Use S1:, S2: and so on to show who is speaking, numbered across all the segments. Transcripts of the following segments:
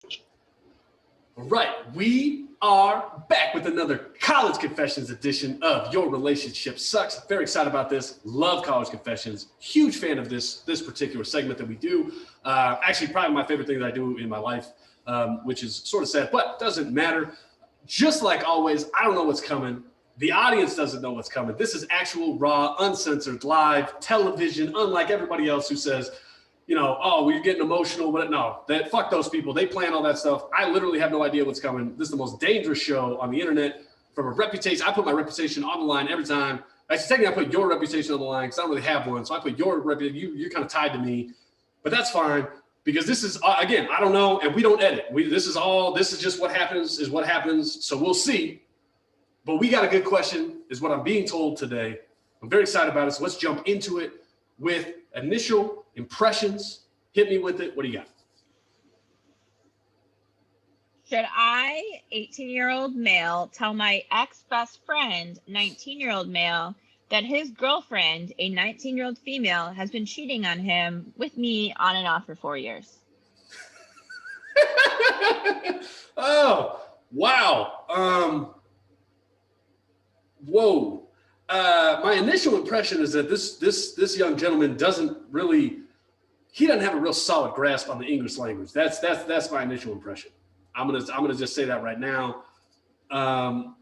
S1: All right, we are back with another College Confessions edition of Your Relationship Sucks. Very excited about this. Love College Confessions. Huge fan of this particular segment that we do. Actually, probably my favorite thing that I do in my life, which is sort of sad, but doesn't matter. Just like always, I don't know what's coming. The audience doesn't know what's coming. This is actual, raw, uncensored, live television, unlike everybody else who says, oh, we're getting emotional. But no, fuck those people. They plan all that stuff. I literally have no idea what's coming. This is the most dangerous show on the internet from a reputation. I put my reputation on the line every time. Actually, technically, I put your reputation on the line because I don't really have one. So I put your reputation. You're kind of tied to me, but that's fine because this is, again, I don't know. And we don't edit. This is just what happens is what happens. So we'll see. But we got a good question is what I'm being told today. I'm very excited about it. So let's jump into it with initial impressions. Hit me with it. What do you got?
S2: Should I, 18-year-old male, tell my ex-best friend, 19-year-old male, that his girlfriend, a 19-year-old female, has been cheating on him with me on and off for 4 years?
S1: Oh, wow. Whoa. My initial impression is that this young gentleman doesn't have a real solid grasp on the English language. That's my initial impression. I'm gonna just say that right now. I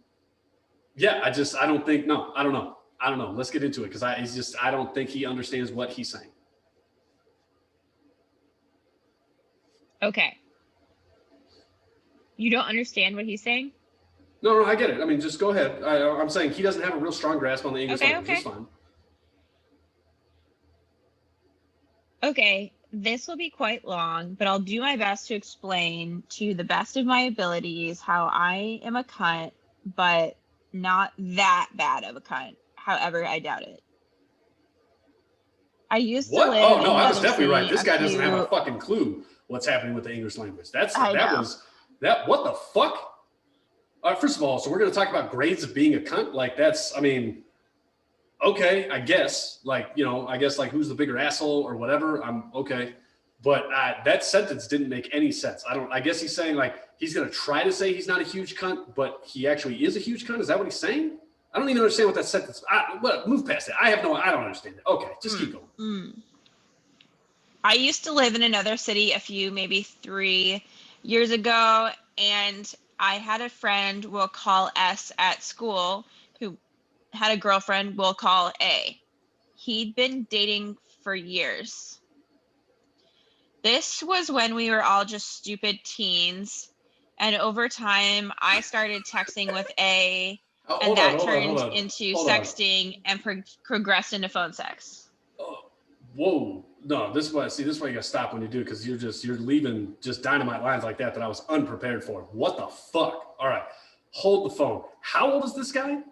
S1: don't know. Let's get into it because I don't think he understands what he's saying.
S2: Okay. You don't understand what he's saying?
S1: No, I get it. I mean, just go ahead. I'm saying he doesn't have a real strong grasp on the English language. It's fine.
S2: Okay, this will be quite long, but I'll do my best to explain to the best of my abilities how I am a cunt, but not that bad of a cunt. However, I doubt it. I used to live
S1: Oh, no,
S2: in
S1: I was definitely right. This guy doesn't have a
S2: few-
S1: fucking clue what's happening with the English language. What the fuck? First of all, so we're going to talk about grades of being a cunt. Like okay, I guess. I guess who's the bigger asshole or whatever. I'm okay. But that sentence didn't make any sense. I guess he's saying he's going to try to say he's not a huge cunt, but he actually is a huge cunt. Is that what he's saying? I don't even understand what that sentence. Move past it. I don't understand it. Okay, just keep going.
S2: I used to live in another city maybe 3 years ago, and I had a friend we'll call S at school who had a girlfriend we'll call A. He'd been dating for years. This was when we were all just stupid teens, and over time I started texting with A, and that turned into sexting and progressed into phone sex.
S1: Oh, whoa. No, this is why you gotta stop when you do, because you're leaving just dynamite lines like that I was unprepared for. What the fuck? All right, hold the phone. How old is this guy?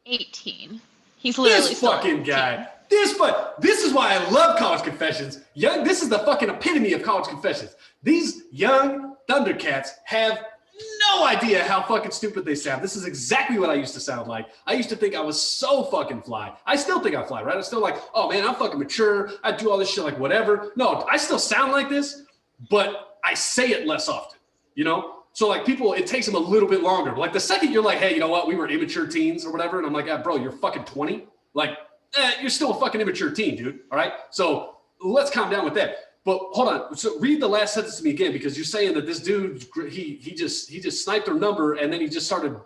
S2: 18. He's literally
S1: this fucking guy. This is why I love College Confessions. This is the fucking epitome of College Confessions. These young Thundercats have no idea how fucking stupid they sound. This is exactly what I used to sound like. I used to think I was so fucking fly. I still think I fly, right? I'm still like, oh man, I'm fucking mature. I do all this shit whatever. No, I still sound like this, but I say it less often, So people, it takes them a little bit longer. But the second you're like, hey, you know what? We were immature teens or whatever. And I'm like, bro, you're fucking 20. You're still a fucking immature teen, dude. All right. So let's calm down with that. But hold on. So read the last sentence to me again, because you're saying that this dude, he just sniped her number and then he just started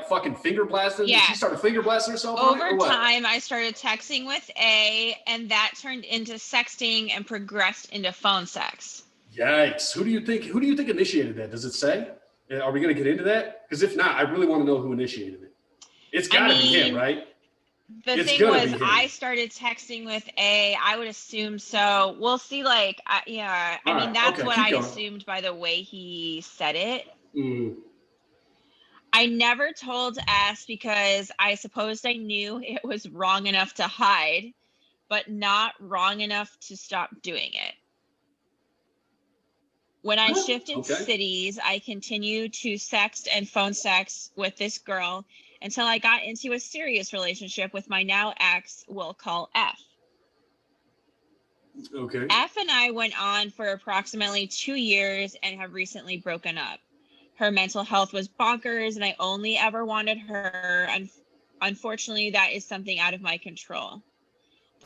S1: fucking finger blasting.
S2: Yeah.
S1: She started finger blasting herself.
S2: Over time, I started texting with A, and that turned into sexting and progressed into phone sex.
S1: Yikes. Who do you think initiated that? Does it say? Are we going to get into that? Because if not, I really want to know who initiated it. It's got to be him, right?
S2: The thing was, I started texting with A. I would assume so. We'll see. That's what I assumed by the way he said it.
S1: Mm.
S2: I never told S because I supposed I knew it was wrong enough to hide, but not wrong enough to stop doing it. When I shifted cities, I continued to sext and phone sex with this girl until I got into a serious relationship with my now ex, we'll call F.
S1: Okay.
S2: F and I went on for approximately 2 years and have recently broken up. Her mental health was bonkers, and I only ever wanted her. Unfortunately, that is something out of my control.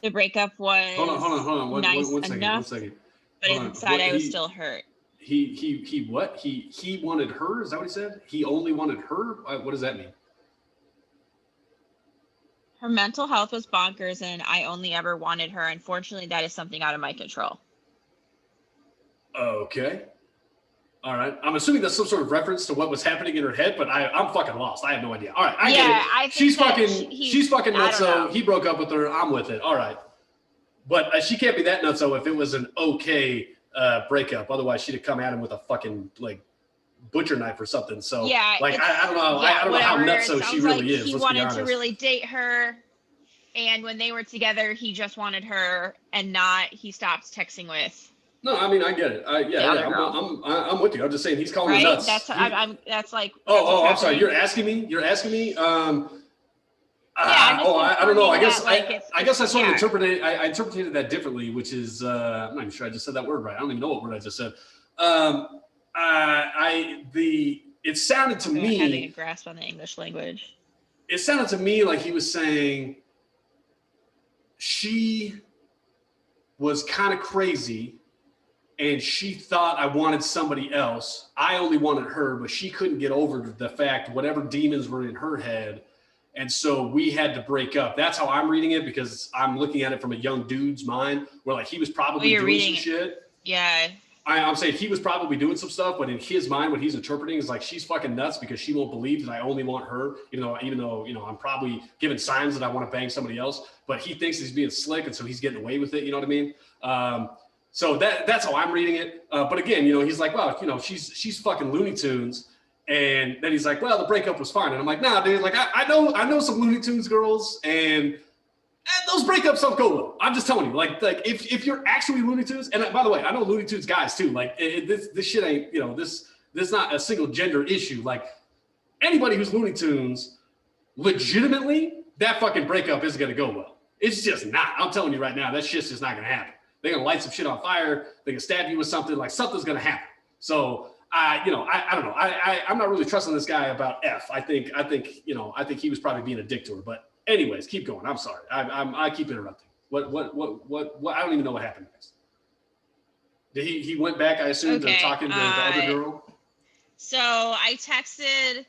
S2: The breakup was
S1: Hold on.
S2: nice
S1: One
S2: enough,
S1: second.
S2: but
S1: Hold on.
S2: inside I was still hurt.
S1: He what? He wanted her? Is that what he said? He only wanted her? What does that mean?
S2: Her mental health was bonkers, and I only ever wanted her. Unfortunately, that is something out of my control.
S1: Okay. All right. I'm assuming that's some sort of reference to what was happening in her head, but I'm fucking lost. I have no idea. All right, I get it.
S2: I think
S1: She's fucking
S2: I don't know.
S1: nutso. He broke up with her. I'm with it. All right. But she can't be that nutso if it was an okay breakup. Otherwise, she'd have come at him with a fucking like butcher knife or something. So
S2: yeah,
S1: like I don't know.
S2: Yeah,
S1: I don't know how nutso she really is.
S2: He wanted to really date her, and when they were together, he just wanted her, and not he stopped texting with.
S1: No, I mean I get it. I'm with you. I'm just saying he's calling her nuts.
S2: That's that's like.
S1: I'm sorry. You're asking me. I don't know. I guess I sort of interpreted that differently, which is I'm not even sure I just said that word right. I don't even know what word I just said. It sounded to me
S2: having a grasp on the English language.
S1: It sounded to me like he was saying she was kind of crazy and she thought I wanted somebody else. I only wanted her, but she couldn't get over the fact whatever demons were in her head. And so we had to break up. That's how I'm reading it, because I'm looking at it from a young dude's mind where like he was probably doing some shit.
S2: Yeah.
S1: I'm saying he was probably doing some stuff, but in his mind, what he's interpreting is like, she's fucking nuts because she won't believe that I only want her, even though, I'm probably giving signs that I want to bang somebody else, but he thinks he's being slick. And so he's getting away with it. You know what I mean? So that's how I'm reading it. But again, he's like, well, she's fucking Looney Tunes. And then he's like, well, the breakup was fine. And I'm like, nah, dude, like I know some Looney Tunes girls, and those breakups don't go well. I'm just telling you, like if you're actually Looney Tunes, and by the way, I know Looney Tunes guys too. Like this shit ain't, this is not a single gender issue. Like anybody who's Looney Tunes, legitimately, that fucking breakup isn't gonna go well. It's just not. I'm telling you right now, that shit's just not gonna happen. They're gonna light some shit on fire. They can stab you with something. Like something's gonna happen. So I don't know. I'm not really trusting this guy about F. I think he was probably being a dick to her. But anyways, keep going. I'm sorry. I keep interrupting. What? I don't even know what happened next. Did he went back, I assume, to talking to the other girl?
S2: So I texted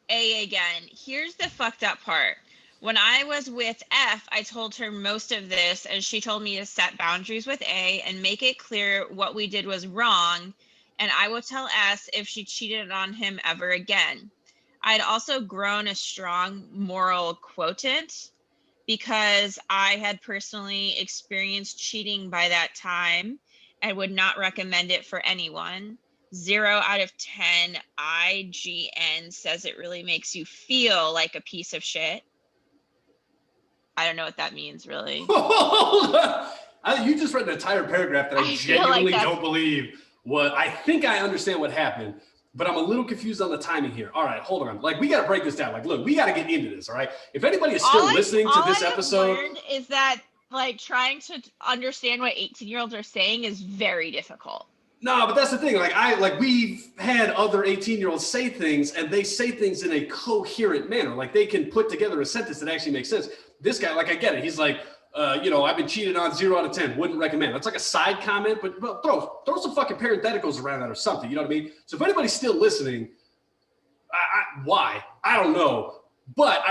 S2: A again. Here's the fucked up part. When I was with F, I told her most of this, and she told me to set boundaries with A and make it clear what we did was wrong, and I will tell S if she cheated on him ever again. I had also grown a strong moral quotient because I had personally experienced cheating by that time and would not recommend it for anyone. 0 out of 10 IGN says it really makes you feel like a piece of shit. I don't know what that means, really.
S1: You just read an entire paragraph that I genuinely don't believe. I think I understand what happened, but I'm a little confused on the timing here. All right, hold on. Like, we got to break this down. Like, look, we got to get into this, all right? If anybody is still listening to this episode.
S2: Learned is that, like, trying to understand what 18-year-olds are saying is very difficult.
S1: No, but that's the thing. We've had other 18-year-olds say things, and they say things in a coherent manner. Like, they can put together a sentence that actually makes sense. This guy, like, I get it. He's like, I've been cheated on, 0 out of 10. Wouldn't recommend. That's like a side comment, but throw some fucking parentheticals around that or something. You know what I mean? So if anybody's still listening, why? I don't know. But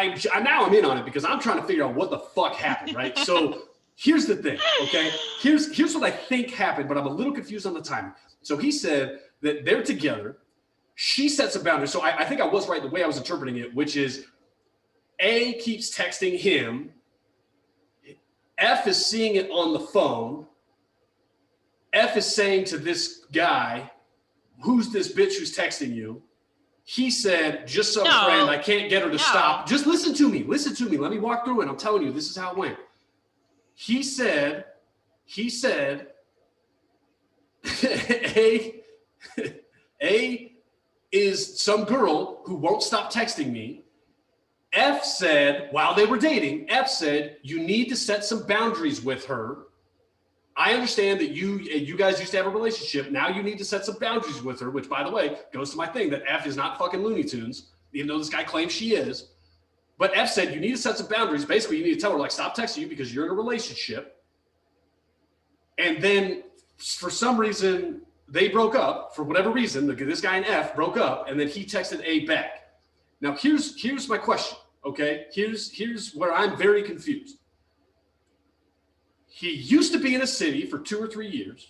S1: now I'm in on it because I'm trying to figure out what the fuck happened, right? So here's the thing, okay? Here's what I think happened, but I'm a little confused on the timing. So he said that they're together. She sets a boundary. So I think I was right the way I was interpreting it, which is A keeps texting him. F is seeing it on the phone. F is saying to this guy, who's this bitch who's texting you? He said, just some friend, I can't get her to stop. Just listen to me. Let me walk through it. I'm telling you, this is how it went. He said, A is some girl who won't stop texting me. F said, while they were dating, F said, you need to set some boundaries with her. I understand that you guys used to have a relationship. Now you need to set some boundaries with her, which, by the way, goes to my thing that F is not fucking Looney Tunes, even though this guy claims she is. But F said you need to set some boundaries. Basically, you need to tell her, like, stop texting you because you're in a relationship. And then for some reason, they broke up. For whatever reason, this guy and F broke up, and then he texted A back. Now, here's my question, okay? Here's where I'm very confused. He used to be in a city for 2 or 3 years,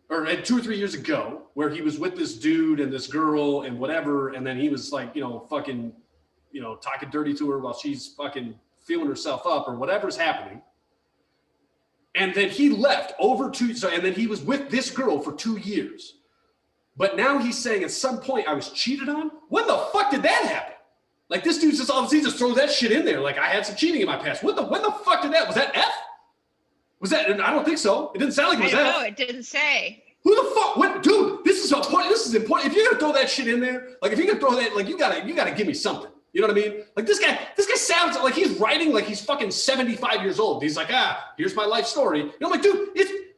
S1: or 2 or 3 years ago, where he was with this dude and this girl and whatever, and then he was like, fucking, talking dirty to her while she's fucking feeling herself up or whatever's happening. And then he left and then he was with this girl for 2 years. But now he's saying at some point I was cheated on? When the fuck did that happen? Like, this dude just obviously just throws that shit in there. Like, I had some cheating in my past. When the fuck did that? Was that F? Was that? I don't think so. It didn't sound like it was F.
S2: No, it didn't say.
S1: Who the fuck? What, dude? This is important. This is important. If you're gonna throw that shit in there, like, if you're gonna throw that, like, you gotta give me something. You know what I mean? Like, this guy sounds like he's writing like he's fucking 75 years old. He's like, here's my life story. I'm like, dude,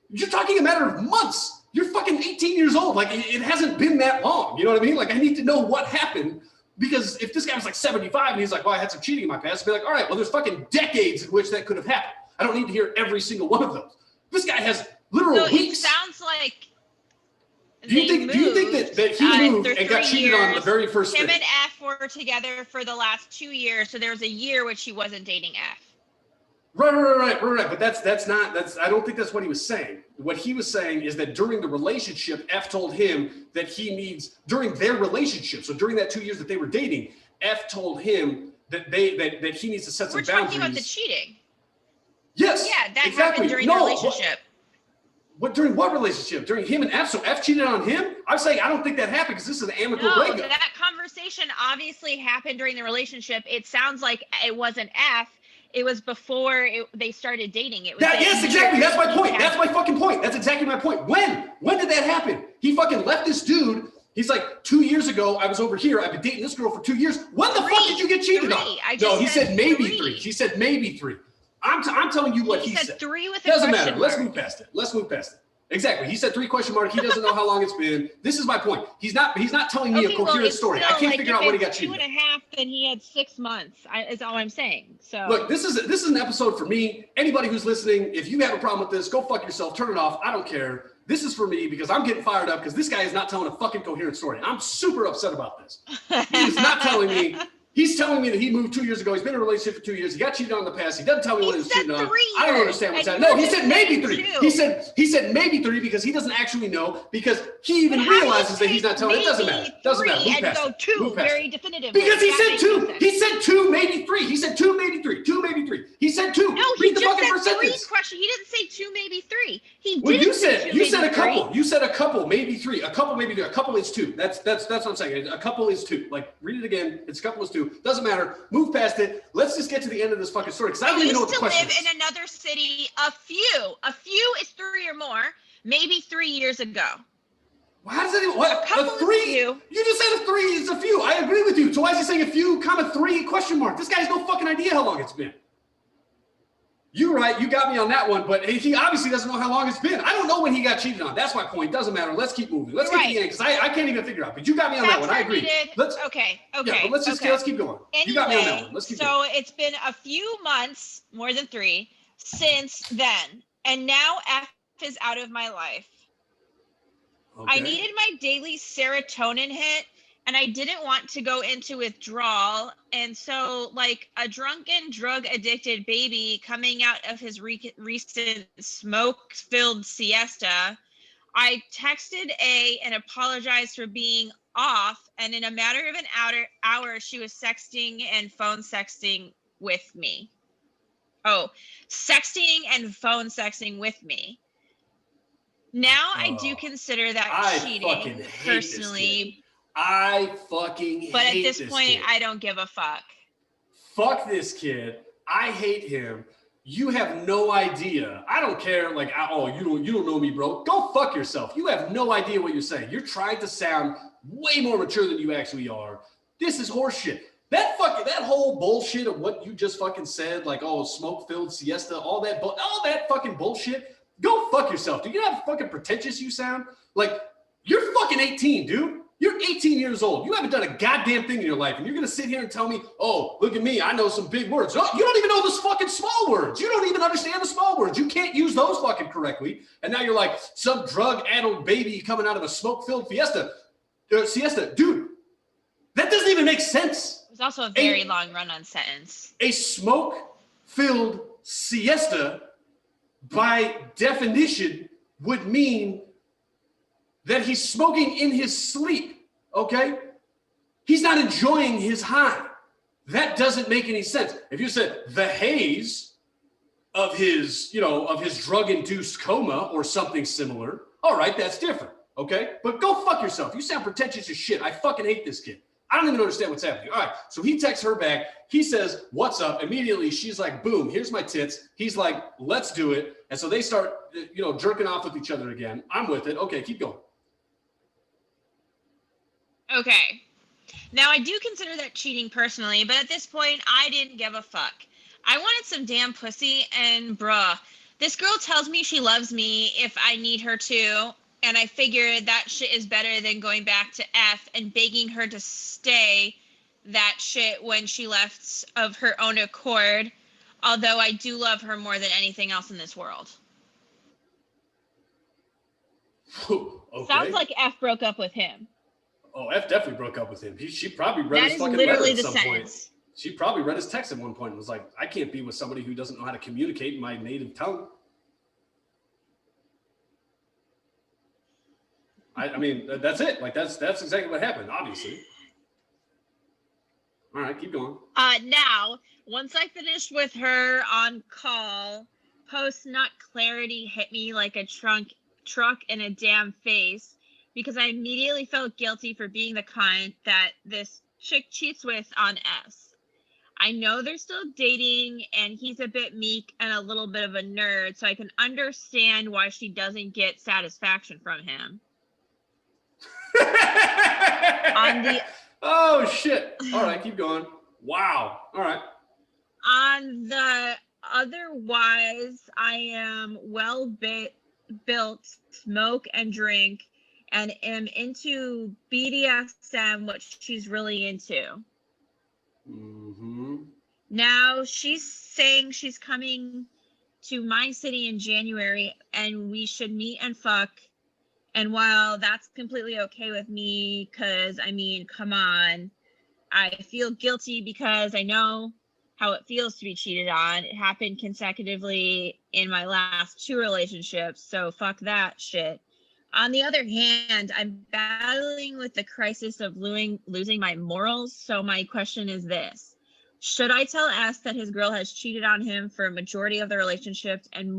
S1: you're talking a matter of months. You're fucking 18 years old. Like, it hasn't been that long. You know what I mean? Like, I need to know what happened, because if this guy was like 75 and he's like, well, I had some cheating in my past, I'd be like, all right, well, there's fucking decades in which that could have happened. I don't need to hear every single one of those. This guy has literal weeks.
S2: It sounds like
S1: do you think that he moved and got cheated on the very first thing?
S2: Him and F were together for the last 2 years, so there was a year which he wasn't dating F.
S1: Right. But I don't think that's what he was saying. What he was saying is that during the relationship, F told him that during their relationship, so during that 2 years that they were dating, F told him that he needs to set some boundaries.
S2: We're talking about the cheating.
S1: Yes.
S2: Yeah, that
S1: exactly.
S2: happened during the relationship.
S1: During what relationship? During him and F? So F cheated on him? I'm saying I don't think that happened because this is an amicable breakup.
S2: No, that conversation obviously happened during the relationship. It sounds like it wasn't F. It was before they started dating.
S1: Yes, exactly. That's my point. That's my fucking point. That's exactly my point. When did that happen? He fucking left this dude. He's like, 2 years ago, I was over here. I've been dating this girl for 2 years. When the fuck did you get cheated on? No, he said maybe 3. She said maybe 3. I'm telling you what he said.
S2: 3 with a
S1: doesn't
S2: question
S1: matter.
S2: mark.
S1: Let's move past it. Exactly. He said 3 question mark. He doesn't know how long it's been. This is my point. He's not telling me a coherent story. I can't figure out when he got cheated.
S2: 2.5, then he had 6 months. Is all I'm saying. So
S1: look, this is an episode for me. Anybody who's listening, if you have a problem with this, go fuck yourself. Turn it off. I don't care. This is for me because I'm getting fired up because this guy is not telling a fucking coherent story. I'm super upset about this. He's not telling me. He's telling me that he moved 2 years ago. He's been in a relationship for 2 years. He got cheated on in the past. He doesn't tell me what he was cheating on. I don't understand what's happening. No, he said maybe 3. He said maybe 3 because he doesn't actually know, because he even realizes that he's not telling. It doesn't matter. Doesn't matter. Move past it.
S2: 2 very definitive.
S1: Because he said 2. He said 2, maybe 3. He said 2, maybe 3. 2, maybe 3. He said 2.
S2: No, he just said 3 question. He didn't say 2, maybe 3. He did.
S1: You said a couple. You said a couple, maybe 3. A couple, maybe 3. A couple is 2. That's what I'm saying. A couple is 2. Like, read it again. It's a couple is 2. Doesn't matter. Move past it. Let's just get to the end of this fucking story, because I don't even know what the question is.
S2: I used to live in another city. A few is 3 or more. Maybe 3 years ago.
S1: Well, how does that even? What?
S2: A couple
S1: A 3?
S2: is a few.
S1: You just said a 3 is a few. I agree with you. So why is he saying a few, comma 3 question mark? This guy has no fucking idea how long it's been. You're right. You got me on that one, but he obviously doesn't know how long it's been. I don't know when he got cheated on. That's my point. Doesn't matter. Let's keep moving. Let's get to the end, because I can't even figure out. But you got me on that one. I agree.
S2: Okay.
S1: Yeah, but let's keep going.
S2: Anyway,
S1: you got me on that one. Let's keep going.
S2: So it's been a few months, more than 3, since then, and now F is out of my life. Okay. I needed my daily serotonin hit, and I didn't want to go into withdrawal. And so, like a drunken, drug-addicted baby coming out of his recent smoke-filled siesta, I texted A and apologized for being off. And in a matter of an hour, she was sexting and phone sexting with me. Oh, sexting and phone sexting with me. Now I do consider that cheating, personally.
S1: I fucking hate this kid.
S2: But at this point, I don't give a fuck.
S1: Fuck this kid. I hate him. You have no idea. I don't care. Like, you don't know me, bro. Go fuck yourself. You have no idea what you're saying. You're trying to sound way more mature than you actually are. This is horseshit. That whole bullshit of what you just fucking said, like, smoke-filled siesta, all that fucking bullshit. Go fuck yourself, dude. You know how fucking pretentious you sound? Like, you're fucking 18, dude. You're 18 years old. You haven't done a goddamn thing in your life. And you're going to sit here and tell me, oh, look at me. I know some big words. No, you don't even know the fucking small words. You don't even understand the small words. You can't use those fucking correctly. And now you're like some drug-addled baby coming out of a smoke-filled siesta. Dude, that doesn't even make sense.
S2: It was also a very long run-on sentence.
S1: A smoke-filled siesta, by definition, would mean that he's smoking in his sleep, okay? He's not enjoying his high. That doesn't make any sense. If you said the haze of his, of his drug-induced coma or something similar, all right, that's different, okay? But go fuck yourself. You sound pretentious as shit. I fucking hate this kid. I don't even understand what's happening. All right, so he texts her back. He says, what's up? Immediately, she's like, boom, here's my tits. He's like, let's do it. And so they start, jerking off with each other again. I'm with it. Okay, keep going.
S2: Okay. Now, I do consider that cheating personally, but at this point, I didn't give a fuck. I wanted some damn pussy, and bruh, this girl tells me she loves me if I need her to. And I figured that shit is better than going back to F and begging her to stay that shit when she left of her own accord. Although I do love her more than anything else in this world.
S1: Okay.
S2: Sounds like F broke up with him.
S1: Oh, F definitely broke up with him. She probably read his fucking letter at some point. She probably read his text at one point and was like, I can't be with somebody who doesn't know how to communicate in my native tongue. I mean, that's it. Like, that's exactly what happened, obviously. All right, keep going.
S2: Now, once I finished with her on call, post-nut clarity hit me like a truck in a damn face because I immediately felt guilty for being the kind that this chick cheats with on S. I know they're still dating, and he's a bit meek and a little bit of a nerd, so I can understand why she doesn't get satisfaction from him.
S1: Oh shit. All right, keep going. Wow. All right.
S2: On the otherwise, I am built, smoke and drink, and am into BDSM, what she's really into.
S1: Mm-hmm.
S2: Now she's saying she's coming to my city in January and we should meet and fuck. And while that's completely okay with me, because, I mean, come on, I feel guilty because I know how it feels to be cheated on. It happened consecutively in my last 2 relationships, so fuck that shit. On the other hand, I'm battling with the crisis of losing my morals, so my question is this. Should I tell S that his girl has cheated on him for a majority of the relationships? And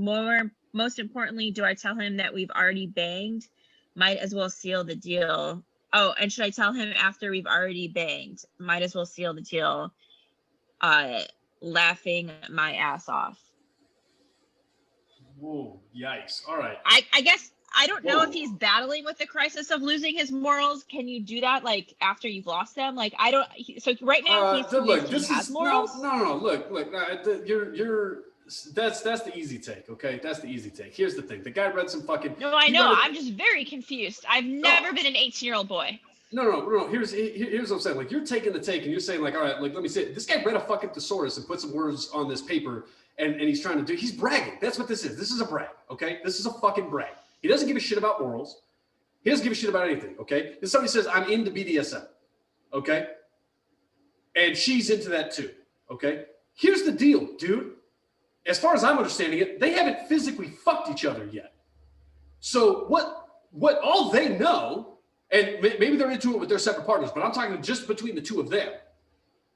S2: most importantly, do I tell him that we've already banged? Might as well seal the deal. Oh, and should I tell him after we've already banged? Might as well seal the deal. Laughing my ass off.
S1: Whoa, yikes. All right.
S2: I guess I don't know if he's battling with the crisis of losing his morals. Can you do that like after you've lost them? Like I don't. So right now he has morals.
S1: No. Look. That's the easy take. Okay, that's the easy take. Here's the thing. The guy read some fucking.
S2: No, I know. I'm just very confused. I've never been an 18-year-old boy.
S1: No. Here's what I'm saying. Like you're taking the take and you're saying like, all right, like let me say it. This guy read a fucking thesaurus and put some words on this paper and he's trying to do. He's bragging. That's what this is. This is a brag. Okay, this is a fucking brag. He doesn't give a shit about morals. He doesn't give a shit about anything. Okay, if somebody says I'm into BDSM, okay, and she's into that too. Okay, here's the deal, dude. As far as I'm understanding it, they haven't physically fucked each other yet. So what all they know, and maybe they're into it with their separate partners, but I'm talking just between the two of them.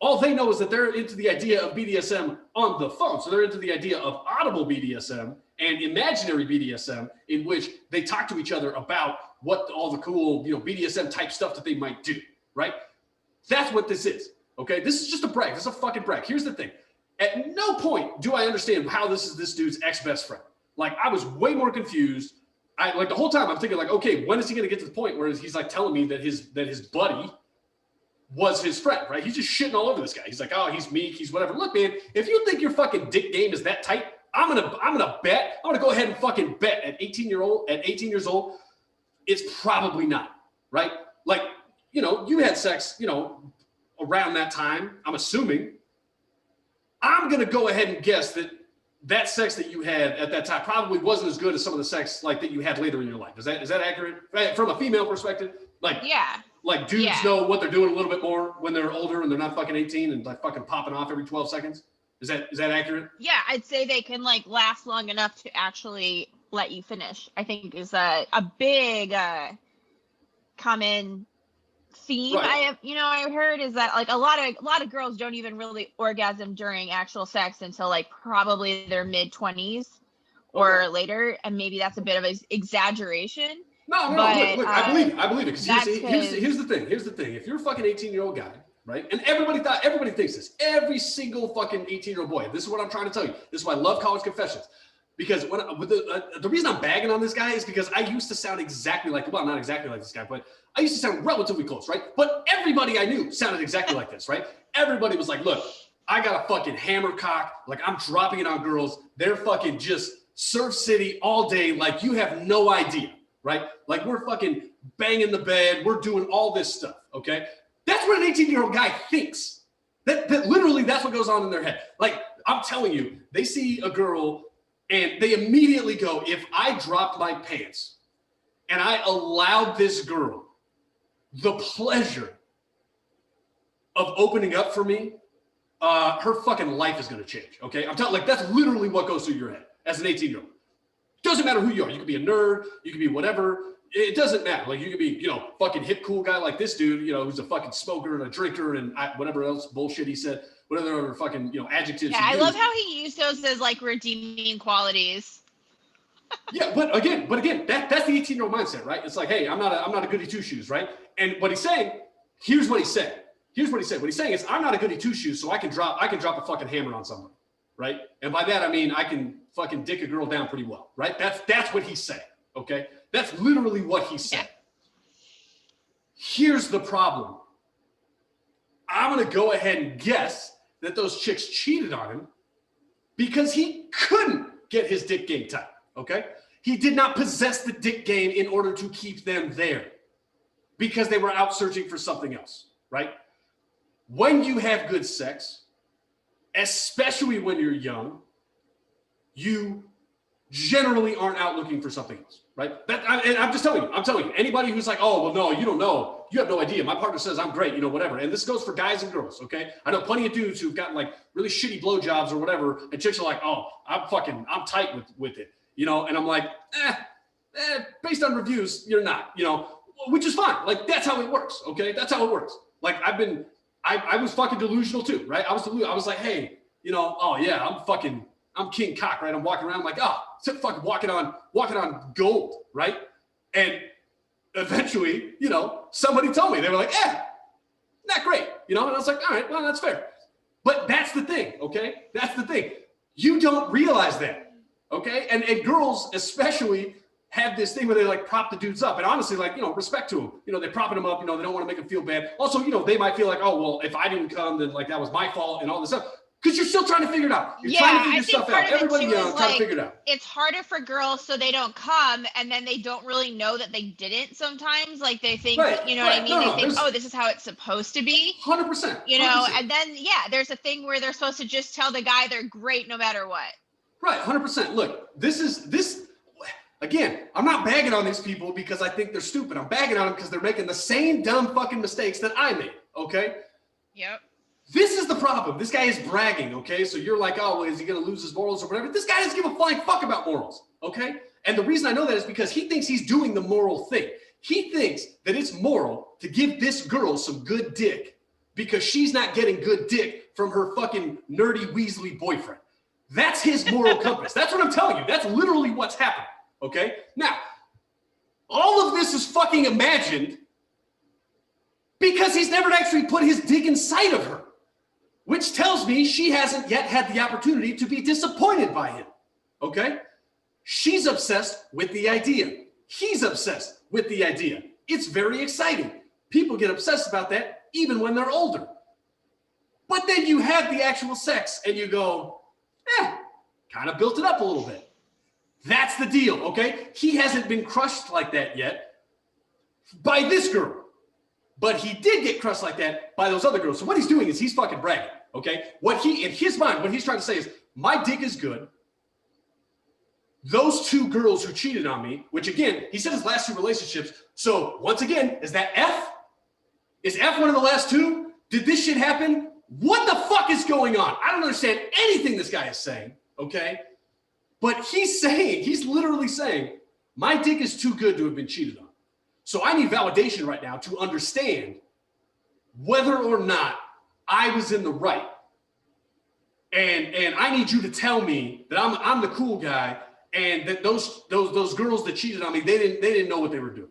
S1: All they know is that they're into the idea of BDSM on the phone. So they're into the idea of audible BDSM and imaginary BDSM, in which they talk to each other about what all the cool, BDSM type stuff that they might do, right? That's what this is, okay? This is just a brag. This is a fucking brag. Here's the thing. At no point do I understand how this is this dude's ex-best friend. Like, I was way more confused. The whole time I'm thinking like, okay, when is he going to get to the point where he's like telling me that his buddy was his friend, right? He's just shitting all over this guy. He's like, oh, he's meek, he's whatever. Look, man, if you think your fucking dick game is that tight, I'm gonna go ahead and fucking bet at 18 years old, it's probably not, right? Like, you know, you had sex, you know, around that time, I'm assuming. I'm gonna go ahead and guess that sex that you had at that time probably wasn't as good as some of the sex like that you had later in your life. Is that accurate? Right? From a female perspective? Like,
S2: Yeah.
S1: Like dudes know what they're doing a little bit more when they're older and they're not fucking 18 and like fucking popping off every 12 seconds. Is that accurate?
S2: Yeah, I'd say they can like last long enough to actually let you finish. I think is a big common theme
S1: Right.
S2: I heard is that like a lot of girls don't even really orgasm during actual sex until like probably their mid-20s or later, and maybe that's a bit of an exaggeration.
S1: No.
S2: But
S1: Look. I believe it. Because here's the thing. Here's the thing. If you're a fucking 18-year-old guy, right? And everybody thinks this. Every single fucking 18-year-old boy. This is what I'm trying to tell you. This is why I love College Confessions. Because the reason I'm bagging on this guy is because I used to sound exactly like, well, not exactly like this guy, but I used to sound relatively close, right? But everybody I knew sounded exactly like this, right? Everybody was like, look, I got a fucking hammer cock. Like, I'm dropping it on girls. They're fucking just Surf City all day. Like, you have no idea, right? Like, we're fucking banging the bed. We're doing all this stuff, okay? That's what an 18-year-old guy thinks. That literally, that's what goes on in their head. Like, I'm telling you, they see a girl and they immediately go, if I dropped my pants and I allowed this girl the pleasure of opening up for me, her fucking life is going to change. Okay. I'm telling like, that's literally what goes through your head as an 18-year-old. Doesn't matter who you are. You could be a nerd. You could be whatever. It doesn't matter. Like you could be, fucking hip, cool guy like this dude, who's a fucking smoker and a drinker and whatever else bullshit he said, whatever other fucking, adjectives.
S2: Yeah. I love how he used those as like redeeming qualities.
S1: Yeah, but again, that's the 18-year-old mindset, right? It's like, hey, I'm not a goody two shoes, right? And what he's saying, here's what he said. What he's saying is, I'm not a goody two shoes, so I can drop a fucking hammer on someone, right? And by that I mean I can fucking dick a girl down pretty well, right? That's what he's saying. Okay, that's literally what he said. Yeah. Here's the problem. I'm gonna go ahead and guess that those chicks cheated on him because he couldn't get his dick game tight. Okay? He did not possess the dick game in order to keep them there because they were out searching for something else, right? When you have good sex, especially when you're young, you generally aren't out looking for something else, right? And I'm telling you, anybody who's like, oh, well, no, you don't know. You have no idea. My partner says I'm great, whatever. And this goes for guys and girls, okay? I know plenty of dudes who've gotten like really shitty blowjobs or whatever, and chicks are like, oh, I'm tight with it. And I'm like, based on reviews, you're not, which is fine. Like, that's how it works, okay? That's how it works. Like, I was fucking delusional too, right? I was like, hey, oh yeah, I'm king cock, right? I'm walking around like, oh, it's fucking walking on gold, right? And eventually, somebody told me, they were like, not great, and I was like, all right, well, that's fair. But that's the thing, okay? That's the thing. You don't realize that. Okay. And girls especially have this thing where they like prop the dudes up, and honestly, like, respect to them, they're propping them up, they don't want to make them feel bad. Also, they might feel like, oh, well, if I didn't come, then like that was my fault and all this stuff. Because you're still trying to figure it out. You're trying to figure stuff out. Everybody, trying to figure it out.
S2: It's harder for girls so they don't come, and then they don't really know that they didn't sometimes. Like they think, what I mean? They think, oh, this is how it's supposed to be.
S1: 100%.
S2: And then, there's a thing where they're supposed to just tell the guy they're great no matter what.
S1: Right, 100%. Look, this again, I'm not bagging on these people because I think they're stupid. I'm bagging on them because they're making the same dumb fucking mistakes that I made, okay?
S2: Yep.
S1: This is the problem. This guy is bragging, okay? So you're like, oh, well, is he going to lose his morals or whatever? This guy doesn't give a flying fuck about morals, okay? And the reason I know that is because he thinks he's doing the moral thing. He thinks that it's moral to give this girl some good dick because she's not getting good dick from her fucking nerdy Weasley boyfriend. That's his moral compass. That's what I'm telling you. That's literally what's happening. Okay? Now, all of this is fucking imagined because he's never actually put his dick inside of her, which tells me she hasn't yet had the opportunity to be disappointed by him. Okay? She's obsessed with the idea. He's obsessed with the idea. It's very exciting. People get obsessed about that even when they're older. But then you have the actual sex and you go, kind of built it up a little bit. That's the deal, okay? He hasn't been crushed like that yet by this girl. But he did get crushed like that by those other girls. So what he's doing is he's fucking bragging, okay? In his mind, what he's trying to say is, my dick is good. Those two girls who cheated on me, which again, he said his last two relationships. So once again, is that F? Is F one of the last two? Did this shit happen? What the fuck is going on? I don't understand anything this guy is saying, okay? But he's literally saying, my dick is too good to have been cheated on. So I need validation right now to understand whether or not I was in the right. And I need you to tell me that I'm the cool guy, and that those girls that cheated on me, they didn't know what they were doing,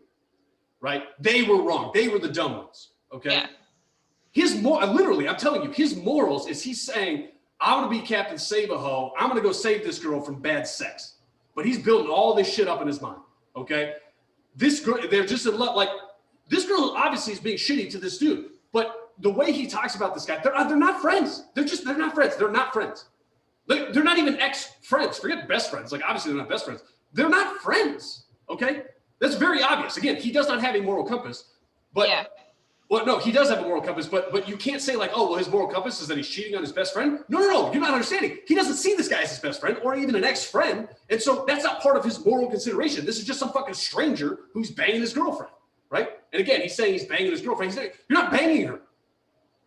S1: right? They were wrong. They were the dumb ones, okay? Yeah. Literally, I'm telling you, his morals is he's saying, I'm gonna be Captain Save-A-Ho. I'm gonna go save this girl from bad sex. But he's building all this shit up in his mind, okay? This girl, they're just in love. Like, this girl obviously is being shitty to this dude, but the way he talks about this guy, they're not friends. They're not friends. They're not friends. They're not even ex-friends. Forget best friends. Like, obviously they're not best friends. They're not friends, okay? That's very obvious. Again, he does not have a moral compass, but yeah. Well, no, he does have a moral compass, but you can't say like, oh, well, his moral compass is that he's cheating on his best friend. No, you're not understanding. He doesn't see this guy as his best friend or even an ex-friend, and so that's not part of his moral consideration. This is just some fucking stranger who's banging his girlfriend, right? And again, he's saying he's banging his girlfriend. He's saying, you're not banging her.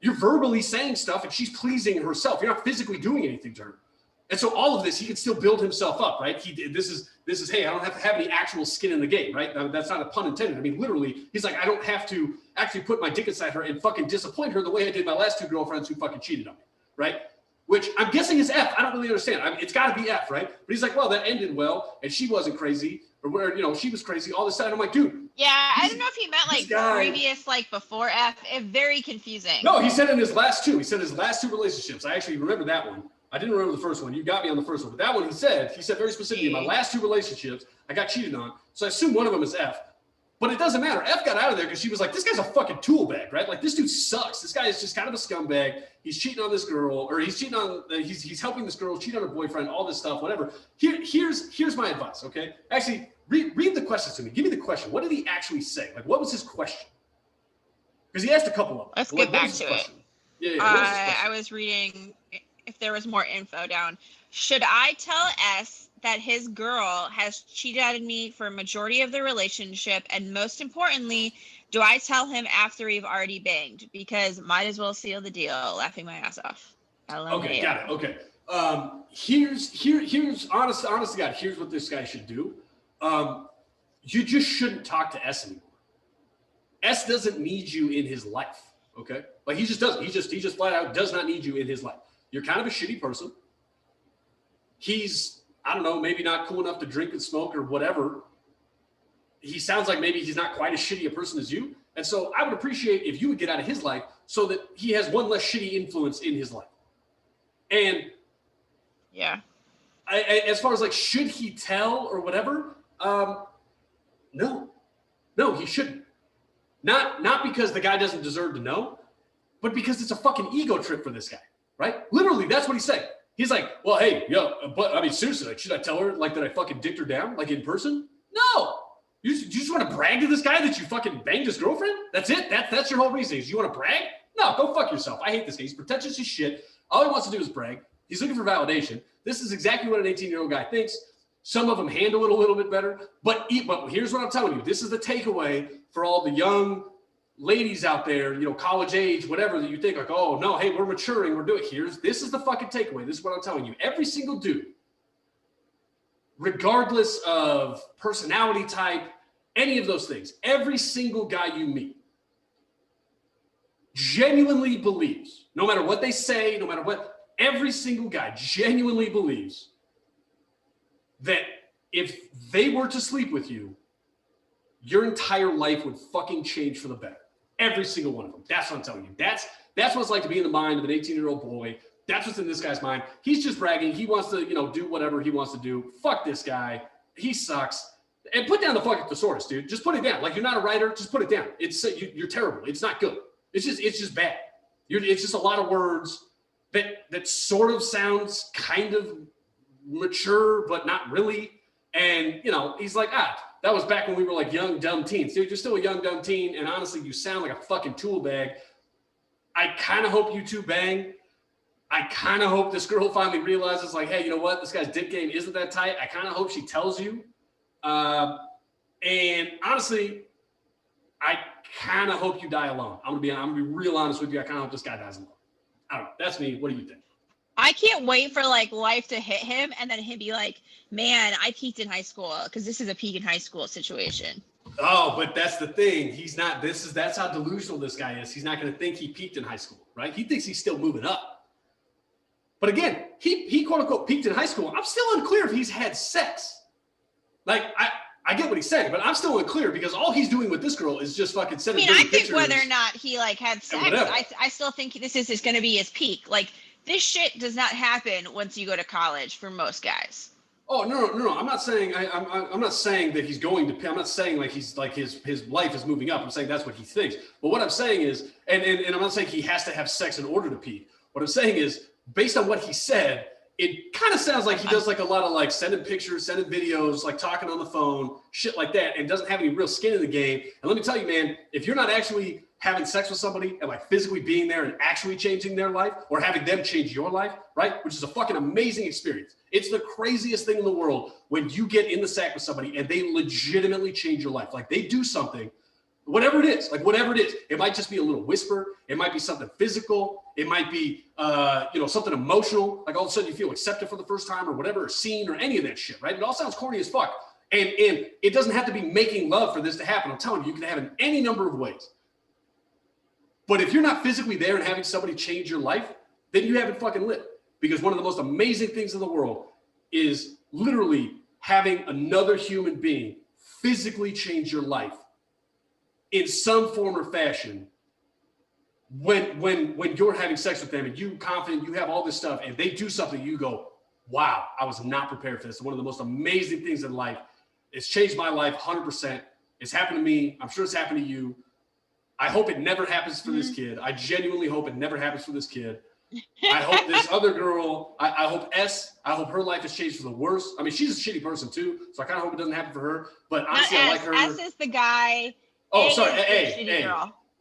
S1: You're verbally saying stuff, and she's pleasing herself. You're not physically doing anything to her. And so all of this, he can still build himself up, right? This is, hey, I don't have to have any actual skin in the game, right? That's not a pun intended. I mean, literally, he's like, I don't have to actually put my dick inside her and fucking disappoint her the way I did my last two girlfriends who fucking cheated on me, right? Which I'm guessing is F. I don't really understand. I mean, it's got to be F, right? But he's like, well, that ended well, and she wasn't crazy, or where, she was crazy all this time. I'm like, dude.
S2: Yeah, I don't know if he meant like previous, like before F. Very confusing.
S1: No, he said in his last two. He said his last two relationships. I actually remember that one. I didn't remember the first one. You got me on the first one. But that one, he said very specifically, in my last two relationships, I got cheated on. So I assume one of them is F. But it doesn't matter. F got out of there because she was like, this guy's a fucking tool bag, right? Like, this dude sucks. This guy is just kind of a scumbag. He's cheating on this girl, or he's cheating on, he's helping this girl cheat on her boyfriend, all this stuff, whatever. Here's my advice, okay? Actually, read the questions to me. Give me the question. What did he actually say? Like, what was his question? Because he asked a couple of them.
S2: Let's get back to it.
S1: Yeah.
S2: I was reading if there was more info down. Should I tell S that his girl has cheated on me for a majority of the relationship? And most importantly, do I tell him after we've already banged? Because might as well seal the deal, laughing my ass off.
S1: Okay, got it. Okay. Here's honest to God, here's what this guy should do. You just shouldn't talk to S anymore. S doesn't need you in his life. Okay. Like, he just doesn't. He just flat out does not need you in his life. You're kind of a shitty person. He's, I don't know, maybe not cool enough to drink and smoke or whatever. He sounds like maybe he's not quite as shitty a person as you. And so I would appreciate if you would get out of his life so that he has one less shitty influence in his life. And
S2: yeah,
S1: as far as like, should he tell or whatever? No, he shouldn't. Not because the guy doesn't deserve to know, but because it's a fucking ego trip for this guy, right? Literally, that's what he's saying. He's like, well, hey, but I mean, seriously, like, should I tell her like that I fucking dicked her down, like in person? No. You just want to brag to this guy that you fucking banged his girlfriend? That's it? That's your whole reason. Is you want to brag? No, go fuck yourself. I hate this guy. He's pretentious as shit. All he wants to do is brag. He's looking for validation. This is exactly what an 18-year-old guy thinks. Some of them handle it a little bit better. But here's what I'm telling you. This is the takeaway for all the young ladies out there, college age, whatever, that you think like, oh no, hey, we're maturing, this is the fucking takeaway. This is what I'm telling you. Every single dude, regardless of personality type, any of those things, every single guy you meet genuinely believes, no matter what they say, no matter what, every single guy genuinely believes that if they were to sleep with you, your entire life would fucking change for the better. Every single one of them. That's what I'm telling you. That's what it's like to be in the mind of an 18-year-old boy. That's what's in this guy's mind. He's just bragging. He wants to, do whatever he wants to do. Fuck this guy. He sucks. And put down the fucking thesaurus, dude. Just put it down. Like, you're not a writer. Just put it down. You're terrible. It's not good. It's just bad. It's just a lot of words that sort of sounds kind of mature, but not really. And, you know, he's like, that was back when we were like young, dumb teens. Dude, you're still a young, dumb teen. And honestly, you sound like a fucking tool bag. I kind of hope you two bang. I kind of hope this girl finally realizes, like, hey, you know what? This guy's dick game isn't that tight. I kind of hope she tells you. And honestly, I kind of hope you die alone. I'm gonna be real honest with you. I kind of hope this guy dies alone. I don't know. That's me. What do you think?
S2: I can't wait for like life to hit him and then him be like, man, I peaked in high school, because this is a peak in high school situation.
S1: Oh, but that's the thing. He's not. That's how delusional this guy is. He's not going to think he peaked in high school, right? He thinks he's still moving up. But again, he quote unquote peaked in high school. I'm still unclear if he's had sex. Like I get what he's saying, but I'm still unclear because all he's doing with this girl is just fucking sending.
S2: I think whether or not he like had sex, I still think this is going to be his peak. Like, this shit does not happen once you go to college for most guys.
S1: Oh no! I'm not saying I'm not saying that he's going to. I'm not saying like he's like his life is moving up. I'm saying that's what he thinks. But what I'm saying is, and I'm not saying he has to have sex in order to peak. What I'm saying is, based on what he said, it kind of sounds like he does like a lot of like sending pictures, sending videos, like talking on the phone, shit like that, and doesn't have any real skin in the game. And let me tell you, man, if you're not actually having sex with somebody and like physically being there and actually changing their life or having them change your life, right? Which is a fucking amazing experience. It's the craziest thing in the world when you get in the sack with somebody and they legitimately change your life. Like they do something, whatever it is, it might just be a little whisper. It might be something physical. It might be, something emotional. Like all of a sudden you feel accepted for the first time or whatever, or seen or any of that shit, right? It all sounds corny as fuck. And it doesn't have to be making love for this to happen. I'm telling you, you can have it in any number of ways. But if you're not physically there and having somebody change your life, then you haven't fucking lived. Because one of the most amazing things in the world is literally having another human being physically change your life in some form or fashion when you're having sex with them and you're confident, you have all this stuff, and they do something, you go, wow, I was not prepared for this. One of the most amazing things in life. It's changed my life 100%. It's happened to me. I'm sure it's happened to you. I hope it never happens for this kid. I genuinely hope it never happens for this kid. I hope this other girl, I hope her life is changed for the worse. I mean, she's a shitty person too, so I kind of hope it doesn't happen for her. But honestly, I like her.
S2: S is the guy.
S1: Oh, sorry,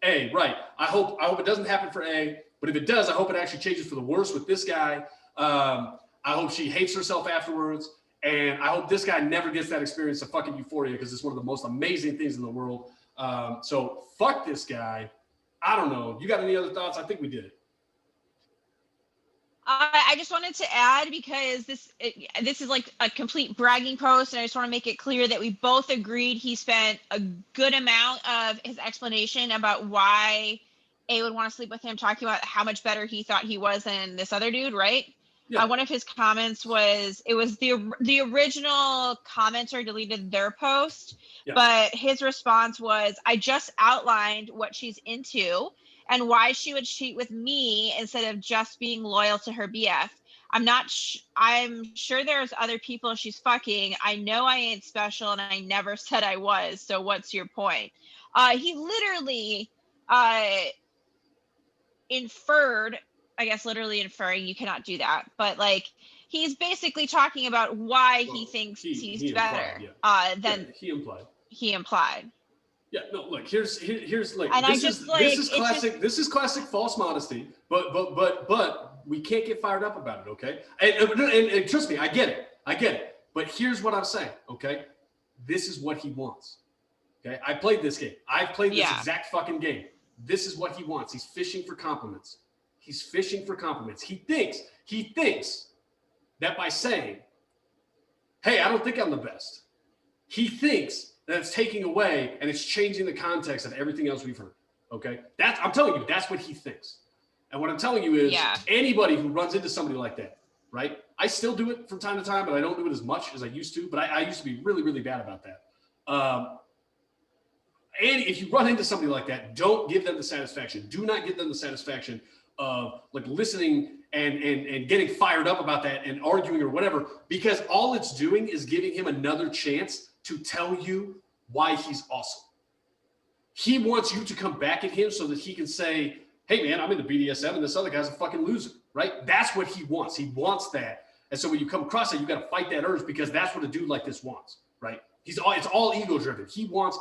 S1: A, right. I hope it doesn't happen for A, but if it does, I hope it actually changes for the worse with this guy. I hope she hates herself afterwards, and I hope this guy never gets that experience of fucking euphoria, because it's one of the most amazing things in the world. So fuck this guy. I don't know. You got any other thoughts? I think we did.
S2: I just wanted to add, because this is like a complete bragging post, and I just want to make it clear that we both agreed he spent a good amount of his explanation about why A would want to sleep with him, talking about how much better he thought he was than this other dude, right? Yeah. One of his comments was, it was the original commenter deleted their post, but his response was, I just outlined what she's into and why she would cheat with me instead of just being loyal to her BF. I'm sure there's other people she's fucking. I know I ain't special, and I never said I was. So what's your point? He literally inferred, I guess literally inferring, you cannot do that, but like he's basically talking about why he thinks he's better than he implied.
S1: Yeah, no, look, here's like, and this is classic false modesty, but we can't get fired up about it, okay? And trust me, I get it. But here's what I'm saying, okay? This is what he wants. Okay, I played this game. I've played this exact fucking game. This is what he wants. He's fishing for compliments. He thinks that by saying, hey, I don't think I'm the best, he thinks that it's taking away and it's changing the context of everything else we've heard. Okay. I'm telling you, that's what he thinks. And what I'm telling you is anybody who runs into somebody like that, right? I still do it from time to time, but I don't do it as much as I used to, but I used to be really, really bad about that. And if you run into somebody like that, don't give them the satisfaction. Do not give them the satisfaction of like listening and getting fired up about that and arguing or whatever, because all it's doing is giving him another chance to tell you why he's awesome. He wants you to come back at him so that he can say, hey man, I'm into BDSM and this other guy's a fucking loser, right? That's what he wants. He wants that. And so when you come across it, you got to fight that urge because that's what a dude like this wants, right? It's all ego driven. He wants,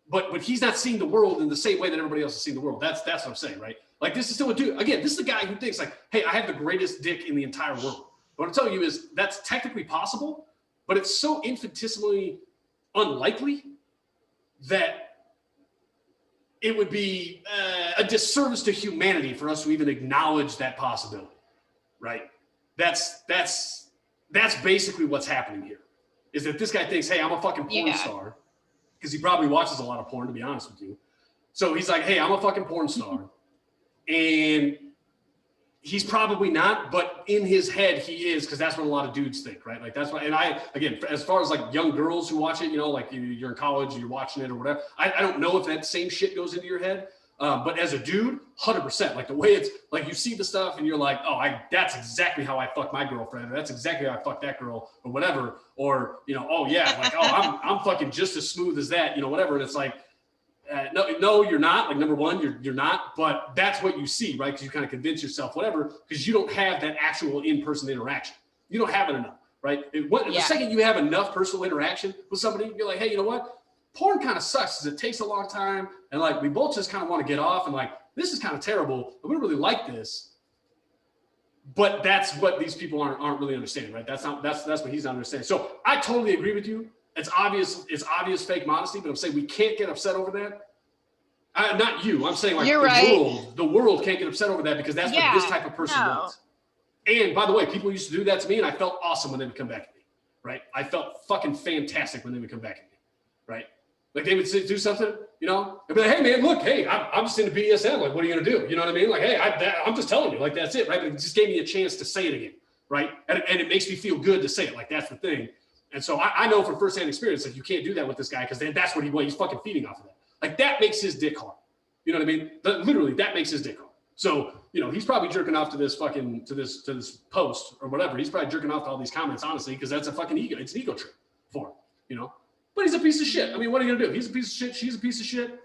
S1: but he's not seeing the world in the same way that everybody else is seeing the world. That's what I'm saying, right? Like this is still a dude. Again, this is a guy who thinks like, hey, I have the greatest dick in the entire world. What I'm telling you is that's technically possible, but it's so infinitesimally unlikely that it would be a disservice to humanity for us to even acknowledge that possibility, right? That's basically what's happening here, is that this guy thinks, hey, I'm a fucking porn star, because he probably watches a lot of porn, to be honest with you. So he's like, hey, I'm a fucking porn star. And he's probably not, but in his head he is, because that's what a lot of dudes think, right? Like that's why. And I, again, as far as like young girls who watch it, you know, like you're in college and you're watching it or whatever, I don't know if that same shit goes into your head. But as a dude, 100%, like the way it's like, you see the stuff and you're like, oh, that's exactly how I fuck my girlfriend. Or that's exactly how I fuck that girl or whatever. Or, you know, oh yeah, like, oh, I'm fucking just as smooth as that, you know, whatever. And it's like, no, you're not. Like, number one, you're not, but that's what you see, right? Because you kind of convince yourself, whatever, because you don't have that actual in-person interaction. You don't have it enough, right? The second you have enough personal interaction with somebody, you're like, hey, you know what? Porn kind of sucks because it takes a long time. And like, we both just kind of want to get off and like, this is kind of terrible. I wouldn't really like this. But that's what these people aren't really understanding, right? That's what he's not understanding. So I totally agree with you. It's obvious fake modesty, but I'm saying we can't get upset over that. Not you. I'm saying like the world can't get upset over that because that's what this type of person wants. And by the way, people used to do that to me and I felt awesome when they would come back at me, right? I felt fucking fantastic when they would come back at me, right? Like they would do something, you know, they'd be like, hey man, look, hey, I'm just into BDSM. Like, what are you gonna do? You know what I mean? Like, hey, I'm just telling you, like, that's it, right? But it just gave me a chance to say it again, right? And it makes me feel good to say it. Like, that's the thing. And so I know from firsthand experience that you can't do that with this guy because that's what he's fucking feeding off of that. Like that makes his dick hard. You know what I mean? Literally, that makes his dick hard. So, you know, he's probably jerking off to this fucking, to this post or whatever. He's probably jerking off to all these comments, honestly, because that's a fucking ego. It's an ego trip for him, you know? But he's a piece of shit. I mean, what are you gonna do? He's a piece of shit. She's a piece of shit.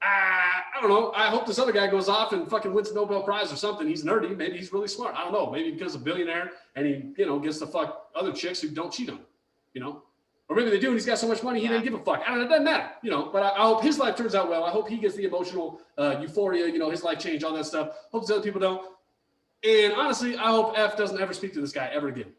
S1: I don't know. I hope this other guy goes off and fucking wins the Nobel Prize or something. He's nerdy. Maybe he's really smart. I don't know. Maybe because a billionaire and he, you know, gets to fuck other chicks who don't cheat on him, you know? Or maybe they do and he's got so much money he didn't give a fuck. I don't know. It doesn't matter, you know? But I hope his life turns out well. I hope he gets the emotional euphoria, you know, his life change, all that stuff. Hope these other people don't. And honestly, I hope F doesn't ever speak to this guy ever again.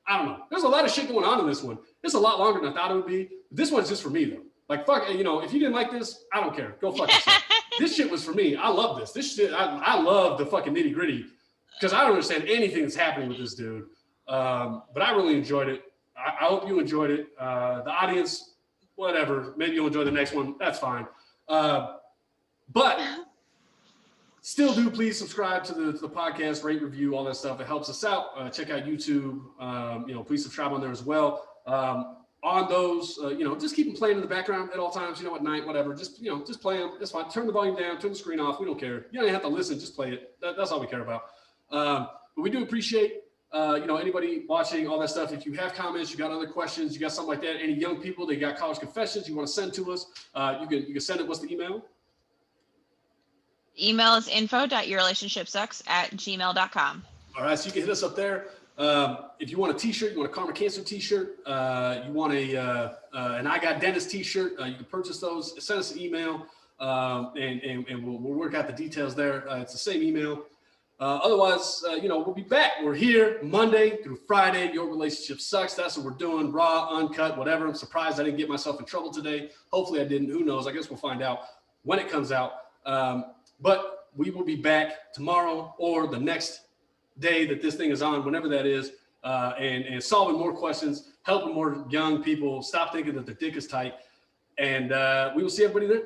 S1: I don't know. There's a lot of shit going on in this one. It's a lot longer than I thought it would be. This one's just for me, though. Like, fuck, you know, if you didn't like this, I don't care. Go fuck yourself. This shit was for me. I love this. This shit, I love the fucking nitty gritty because I don't understand anything that's happening with this dude. But I really enjoyed it. I hope you enjoyed it. The audience, whatever. Maybe you'll enjoy the next one. That's fine. But still do please subscribe to the podcast, rate, review, all that stuff. It helps us out. Check out YouTube. You know, please subscribe on there as well. On those, you know, just keep them playing in the background at all times, you know, at night, whatever. Just, you know, just play them. That's fine. Turn the volume down, turn the screen off. We don't care. You don't even have to listen. Just play it. That's all we care about. But we do appreciate, you know, anybody watching, all that stuff. If you have comments, you got other questions, you got something like that, any young people, they got college confessions you want to send to us, you can send it. What's the email?
S2: Email is info.yourrelationshipsucks@gmail.com.
S1: All right, so you can hit us up there. If you want a t-shirt, you want a Karma Cancer t-shirt, you want an I Got Dentist t-shirt, you can purchase those. Send us an email, and we'll work out the details there. It's the same email. Otherwise, you know, we'll be back. We're here Monday through Friday. Your Relationship Sucks. That's what we're doing. Raw, uncut, whatever. I'm surprised I didn't get myself in trouble today. Hopefully I didn't. Who knows? I guess we'll find out when it comes out. But we will be back tomorrow or the next day that this thing is on, whenever that is, and solving more questions, helping more young people stop thinking that their dick is tight. And we will see everybody there.